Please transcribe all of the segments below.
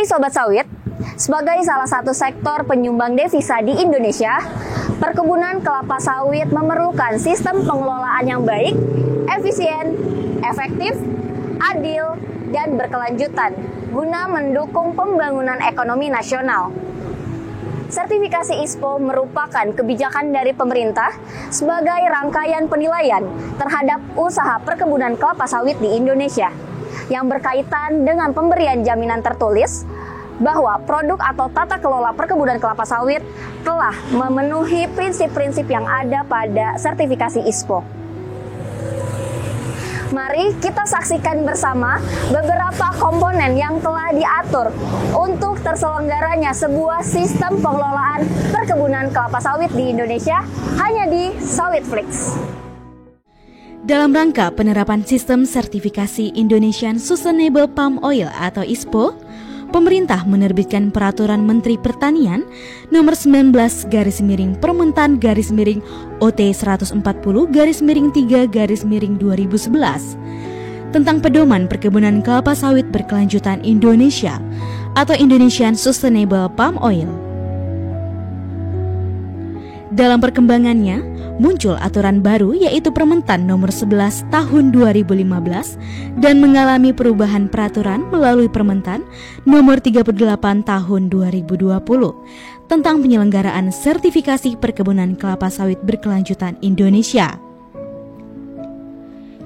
Hai Sobat Sawit, sebagai salah satu sektor penyumbang devisa di Indonesia, perkebunan kelapa sawit memerlukan sistem pengelolaan yang baik, efisien, efektif, adil, dan berkelanjutan guna mendukung pembangunan ekonomi nasional. Sertifikasi ISPO merupakan kebijakan dari pemerintah sebagai rangkaian penilaian terhadap usaha perkebunan kelapa sawit di Indonesia yang berkaitan dengan pemberian jaminan tertulis bahwa produk atau tata kelola perkebunan kelapa sawit telah memenuhi prinsip-prinsip yang ada pada sertifikasi ISPO. Mari kita saksikan bersama beberapa komponen yang telah diatur untuk terselenggaranya sebuah sistem pengelolaan perkebunan kelapa sawit di Indonesia hanya di Sawitflix. Dalam rangka penerapan sistem sertifikasi Indonesian Sustainable Palm Oil atau ISPO, pemerintah menerbitkan Peraturan Menteri Pertanian Nomor 19/Permentan/OT 140/3/2011 tentang pedoman perkebunan kelapa sawit berkelanjutan Indonesia atau Indonesian Sustainable Palm Oil. Dalam perkembangannya, muncul aturan baru yaitu Permentan Nomor 11 Tahun 2015 dan mengalami perubahan peraturan melalui Permentan Nomor 38 Tahun 2020 tentang penyelenggaraan sertifikasi perkebunan kelapa sawit berkelanjutan Indonesia.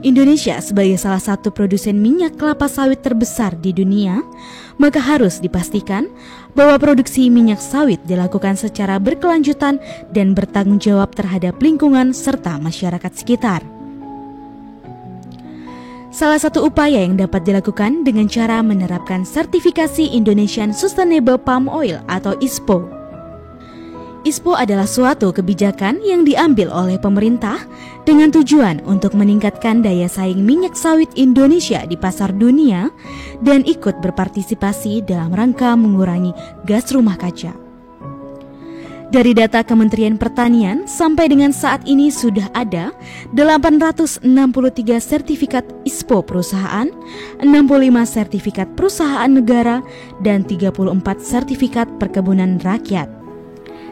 Indonesia sebagai salah satu produsen minyak kelapa sawit terbesar di dunia, maka harus dipastikan bahwa produksi minyak sawit dilakukan secara berkelanjutan dan bertanggung jawab terhadap lingkungan serta masyarakat sekitar. Salah satu upaya yang dapat dilakukan dengan cara menerapkan sertifikasi Indonesian Sustainable Palm Oil atau ISPO. ISPO adalah suatu kebijakan yang diambil oleh pemerintah dengan tujuan untuk meningkatkan daya saing minyak sawit Indonesia di pasar dunia dan ikut berpartisipasi dalam rangka mengurangi gas rumah kaca. Dari data Kementerian Pertanian, sampai dengan saat ini sudah ada 863 sertifikat ISPO perusahaan, 65 sertifikat perusahaan negara, dan 34 sertifikat perkebunan rakyat.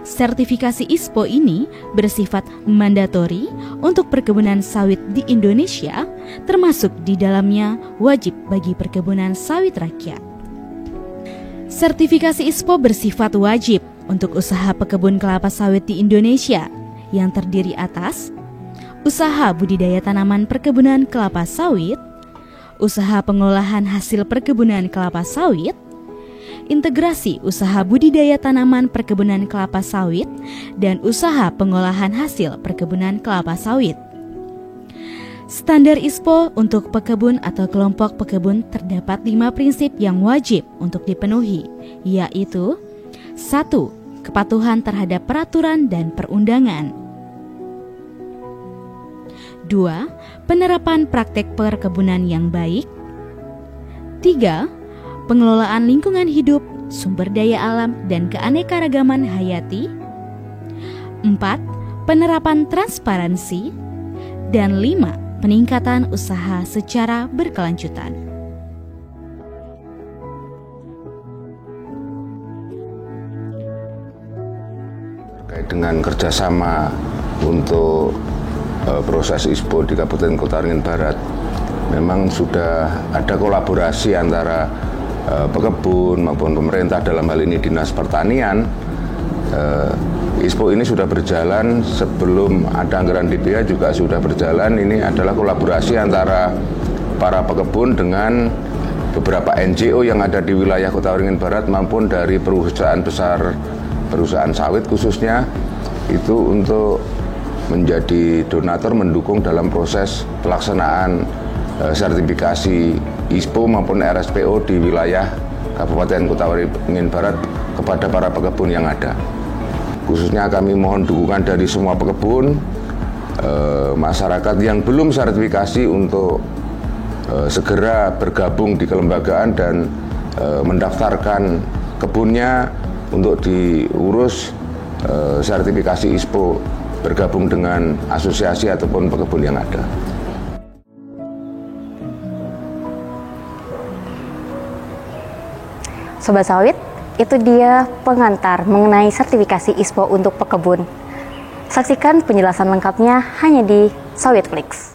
Sertifikasi ISPO ini bersifat mandatori untuk perkebunan sawit di Indonesia, termasuk di dalamnya wajib bagi perkebunan sawit rakyat. Sertifikasi ISPO bersifat wajib untuk usaha pekebun kelapa sawit di Indonesia yang terdiri atas usaha budidaya tanaman perkebunan kelapa sawit, usaha pengolahan hasil perkebunan kelapa sawit, integrasi usaha budidaya tanaman perkebunan kelapa sawit, dan usaha pengolahan hasil perkebunan kelapa sawit. Standar ISPO untuk pekebun atau kelompok pekebun terdapat 5 prinsip yang wajib untuk dipenuhi, yaitu 1. Kepatuhan terhadap peraturan dan perundangan. 2. Penerapan praktek perkebunan yang baik. 3. Pengelolaan lingkungan hidup, sumber daya alam, dan keanekaragaman hayati. 4. Penerapan transparansi. Dan 5. Peningkatan usaha secara berkelanjutan. Terkait dengan kerjasama untuk proses ISPO di Kabupaten Kota Waringin Barat, memang sudah ada kolaborasi antara pekebun maupun pemerintah, dalam hal ini Dinas Pertanian. ISPO ini sudah berjalan sebelum ada anggaran DPH, juga sudah berjalan. Ini adalah kolaborasi antara para pekebun dengan beberapa NGO yang ada di wilayah Kota Waringin Barat maupun dari perusahaan besar, perusahaan sawit khususnya, itu untuk menjadi donatur mendukung dalam proses pelaksanaan sertifikasi ISPO maupun RSPO di wilayah Kabupaten Kota Waringin Barat kepada para pekebun yang ada. Khususnya kami mohon dukungan dari semua pekebun, masyarakat yang belum sertifikasi untuk segera bergabung di kelembagaan dan mendaftarkan kebunnya untuk diurus sertifikasi ISPO, bergabung dengan asosiasi ataupun pekebun yang ada. Sobat Sawit, itu dia pengantar mengenai sertifikasi ISPO untuk pekebun. Saksikan penjelasan lengkapnya hanya di Sawit Flix.